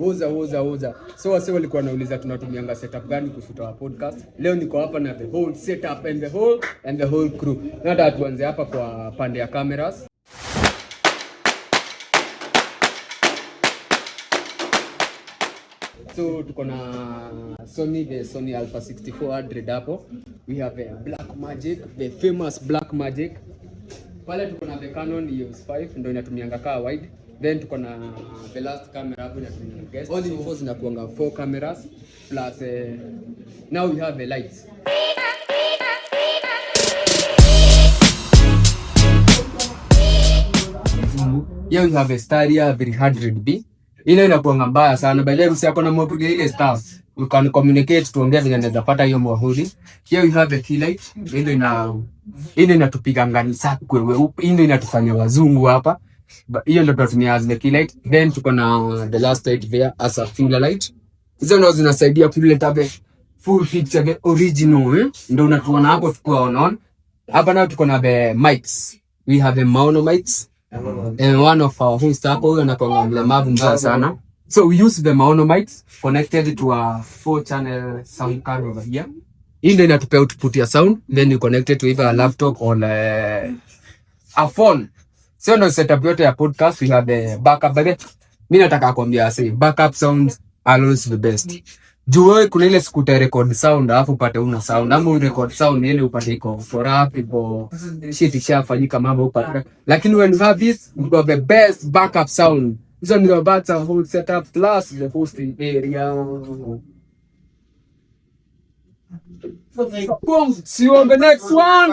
Uza. So wase walikuwa nauliza tunatumianga setup gani kushuta wa podcast. Leo niko hapa na the whole setup and the whole crew. Nada tuanze hapa kwa pande ya cameras. So tuko na Sony Alpha 6400 hapo. We have a Blackmagic, the famous Blackmagic. Pale tuko na the Canon EOS 5 ndio inatumianga kaa wide. Then tuko na the last camera hapo inatumia guest. All in all zinakuanga 4 cameras plus now we have the lights. Here we have a Staria 300B. Ile inakuanga mbaya sana. By the way msiako na mwapulia ile stuff. We can communicate tuongea vile naweza pata hiyo mwahuri. Here we have a key light. Ile inatupiga ngani safi kwewe. Ile inatufanya wazungu hapa. Hiyo ndio tunatumia as the key light. Then tuko na the last light there as a finger light. Hizo ndio zinasaidia kuleta full picture original ndio unatuona hapo tukiwa on. Hapa nao tuko na the mics. We have the mono mics. And one of our hosts hapo huyo anakuwa mlemavu mbaya sana. So we use the mono mics connected to a 4 channel sound card over here. Hii ndio inatupea output ya sound, then you connect it to either a laptop or a phone. So ndio setup yote ya podcast. We have the backup. Mimi nataka kuambia say backup sounds are always the best. Juu kuna ile siku ta record sound alafu upate una sound, ama record sound ile upate iko for up iko shit ishafanyika mambo upate. Lakini when you have this, you have the best backup sound. Hizo ndio about a whole setup plus the hosting area. Boom, see you on the next one.